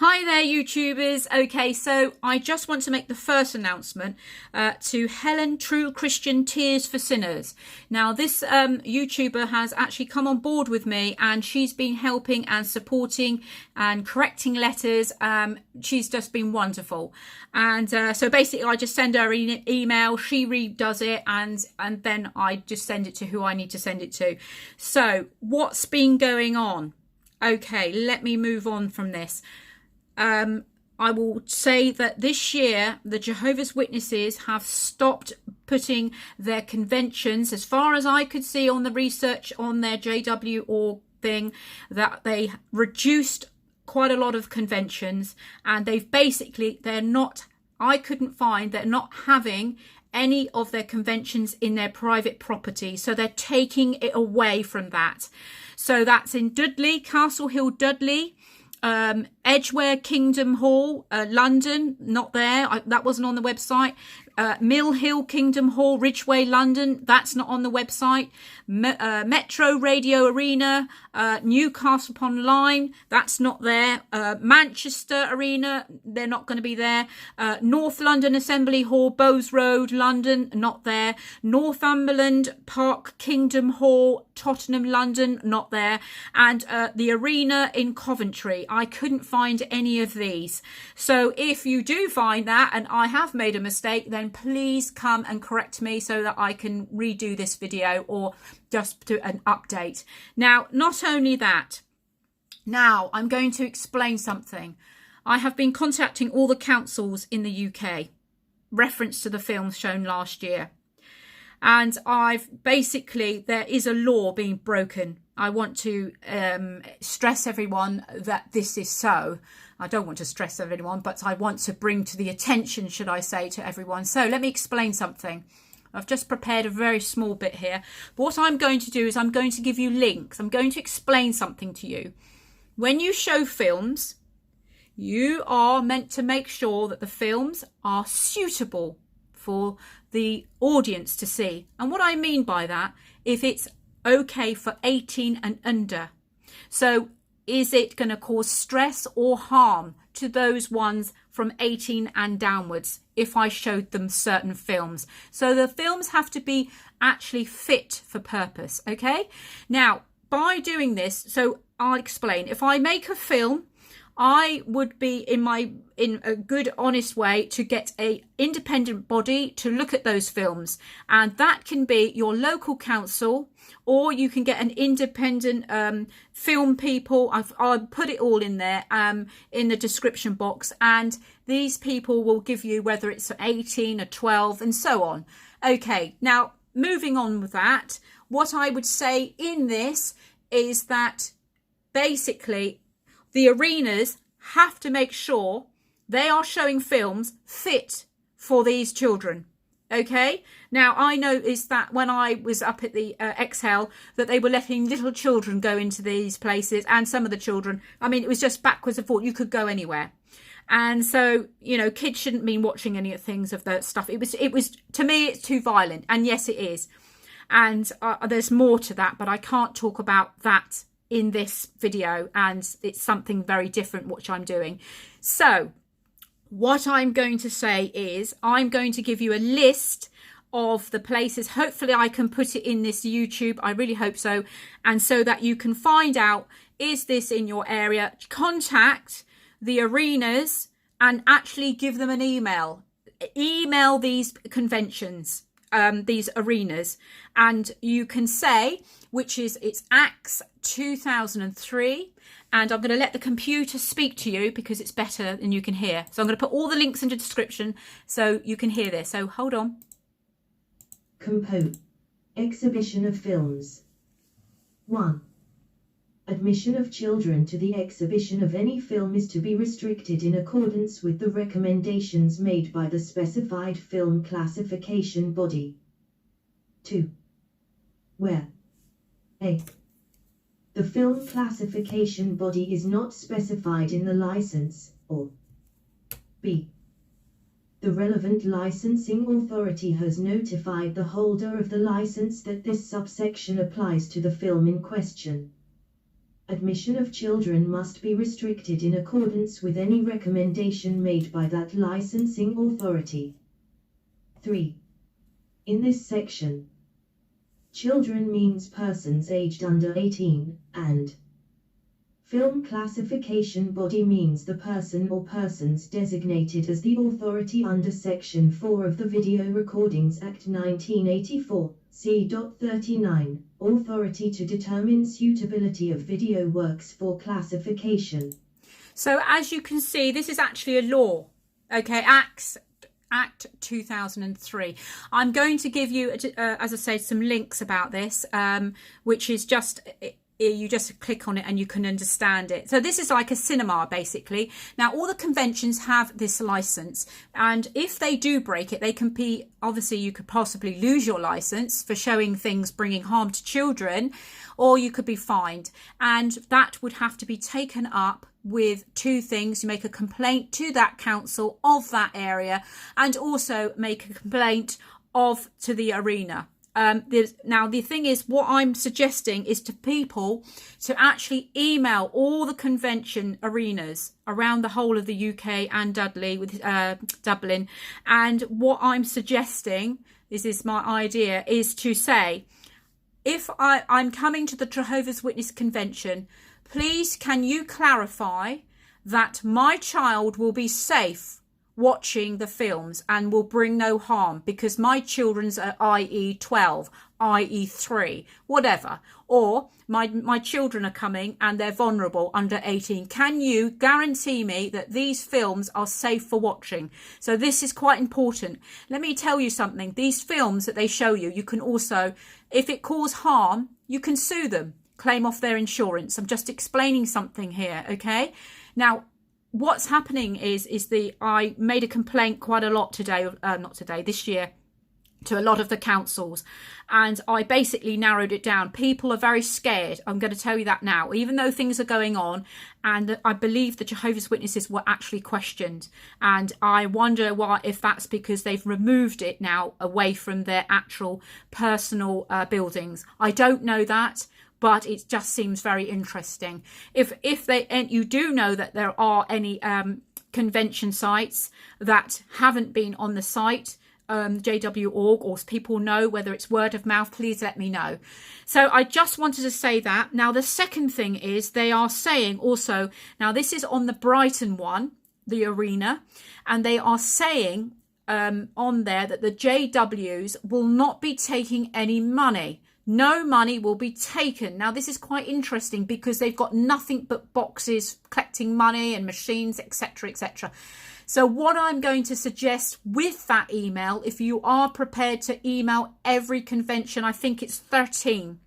Hi there, YouTubers. Okay, so I just want to make the first announcement to Helen, True Christian Tears for Sinners. Now, this YouTuber has actually come on board with me, and she's been helping and supporting and correcting letters. She's just been wonderful. And so basically, I just send her an email, she redoes it, and then I just send it to who I need to send it to. So what's been going on? Okay, let me move on from this. I will say that this year the Jehovah's Witnesses have stopped putting their conventions, as far as I could see on the research on their JW.org thing, that they reduced quite a lot of conventions, and they're not having any of their conventions in their private property, so they're taking it away from that. So that's in Dudley, Castle Hill, Dudley. Edgware Kingdom Hall, London, not there. That wasn't on the website. Mill Hill Kingdom Hall, Ridgeway, London, that's not on the website. Metro Radio Arena, Newcastle upon Lyme, that's not there. Manchester Arena, they're not going to be there. North London Assembly Hall, Bowes Road, London, not there. Northumberland Park Kingdom Hall, Tottenham, London, not there. And the arena in Coventry, I couldn't find any of these. So if you do find that and I have made a mistake, then please come and correct me so that I can redo this video or just do an update. Now, not only that, now I'm going to explain something. I have been contacting all the councils in the UK, reference to the films shown last year. And there is a law being broken. I want to stress everyone that this is so. I don't want to stress everyone, but I want to bring to the attention, should I say, to everyone. So let me explain something. I've just prepared a very small bit here. But what I'm going to do is I'm going to give you links. I'm going to explain something to you. When you show films, you are meant to make sure that the films are suitable for the audience to see. And what I mean by that, if it's okay for 18 and under. So is it going to cause stress or harm to those ones from 18 and downwards if I showed them certain films? So the films have to be actually fit for purpose, okay? Now, by doing this, so I'll explain. If I make a film, I would be in a good, honest way to get a independent body to look at those films, and that can be your local council, or you can get an independent film people. I'll put it all in there in the description box, and these people will give you whether it's 18 or 12 and so on. Okay, now moving on with that, what I would say in this is that basically the arenas have to make sure they are showing films fit for these children. Okay, now I noticed that when I was up at the Exhale, that they were letting little children go into these places, and some of the children, I mean, it was just backwards and forwards. You could go anywhere. And so, you know, kids shouldn't be watching any things of that stuff. It was to me, it's too violent. And yes, it is. And there's more to that, but I can't talk about that in this video, and it's something very different which I'm doing. So what I'm going to say is I'm going to give you a list of the places. Hopefully I can put it in this YouTube. I really hope so. And so that you can find out, is this in your area? Contact the arenas and actually give them an email. Email these conventions, these arenas, and you can say, it's Acts 2003, and I'm going to let the computer speak to you because it's better and you can hear. So I'm going to put all the links in the description so you can hear this. So hold on. Compose. Exhibition of films. 1. Admission of children to the exhibition of any film is to be restricted in accordance with the recommendations made by the specified film classification body. 2. Where A. The film classification body is not specified in the license, or B. The relevant licensing authority has notified the holder of the license that this subsection applies to the film in question. Admission of children must be restricted in accordance with any recommendation made by that licensing authority. 3. In this section, children means persons aged under 18, and film classification body means the person or persons designated as the authority under Section 4 of the Video Recordings Act 1984, C.39, authority to determine suitability of video works for classification. So as you can see, this is actually a law, okay, Act 2003. I'm going to give you, as I said, some links about this, which is just, you just click on it and you can understand it. So this is like a cinema, basically. Now, all the conventions have this license, and if they do break it, they can be, obviously, you could possibly lose your license for showing things bringing harm to children, or you could be fined. And that would have to be taken up with two things. You make a complaint to that council of that area, and also make a complaint to the arena. Now the thing is, what I'm suggesting is to people to actually email all the convention arenas around the whole of the UK and Dublin, and what I'm suggesting, this is my idea, is to say, if I'm coming to the Jehovah's Witness convention, please can you clarify that my child will be safe watching the films and will bring no harm, because my children's are IE 12, IE 3, whatever, or my children are coming and they're vulnerable under 18. Can you guarantee me that these films are safe for watching? So this is quite important. Let me tell you something. These films that they show you, you can also, if it cause harm, you can sue them, claim off their insurance. I'm just explaining something here, okay? Now, what's happening is I made a complaint quite a lot this year, to a lot of the councils, and I basically narrowed it down. People are very scared. I'm going to tell you that now, even though things are going on, and I believe the Jehovah's Witnesses were actually questioned, and I wonder why, if that's because they've removed it now away from their actual personal buildings. I don't know that, but it just seems very interesting. If you do know that there are any convention sites that haven't been on the site, JW.org, or people know, whether it's word of mouth, please let me know. So I just wanted to say that. Now, the second thing is they are saying also, now this is on the Brighton one, the arena, and they are saying on there that the JWs will not be taking any money. No money will be taken. Now, this is quite interesting because they've got nothing but boxes collecting money and machines, etc., etc. So what I'm going to suggest with that email, if you are prepared to email every convention, I think it's 13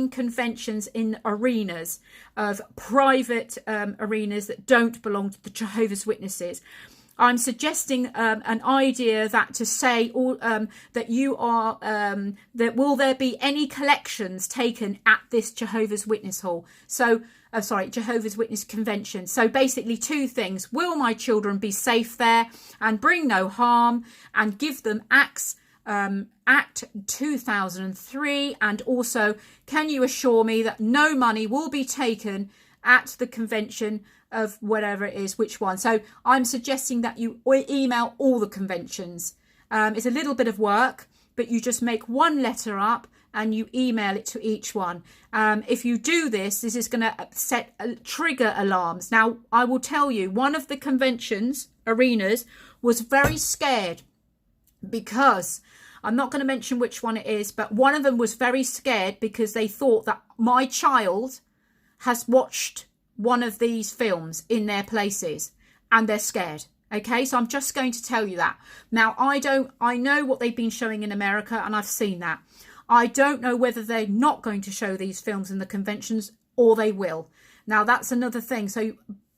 conventions in arenas of private arenas that don't belong to the Jehovah's Witnesses. I'm suggesting an idea that to say that you are that will there be any collections taken at this Jehovah's Witness hall? So Jehovah's Witness convention. So basically two things: will my children be safe there and bring no harm, and give them Act 2003, and also can you assure me that no money will be taken at the convention of whatever it is, which one. So I'm suggesting that you email all the conventions. It's a little bit of work, but you just make one letter up and you email it to each one. If you do this, this is going to trigger alarms. Now, I will tell you, one of the conventions arenas was very scared because, I'm not going to mention which one it is, but one of them was very scared because they thought that my child has watched one of these films in their places and they're scared. Okay, so I'm just going to tell you that. Now, I know what they've been showing in America, and I've seen that. I don't know whether they're not going to show these films in the conventions or they will. Now, that's another thing. So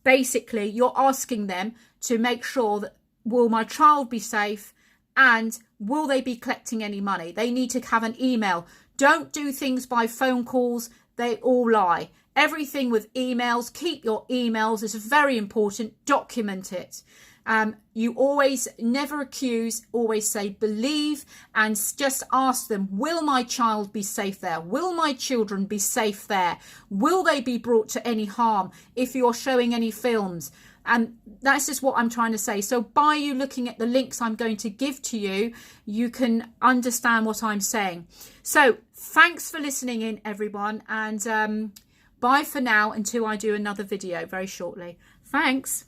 basically, you're asking them to make sure that, will my child be safe and will they be collecting any money? They need to have an email. Don't do things by phone calls. They all lie. Everything with emails, keep your emails. It's very important. Document it. You always never accuse, always say believe, and just ask them, will my child be safe there? Will my children be safe there? Will they be brought to any harm if you're showing any films? And that's just what I'm trying to say. So by you looking at the links I'm going to give to you, you can understand what I'm saying. So thanks for listening in, everyone. And bye for now until I do another video very shortly. Thanks.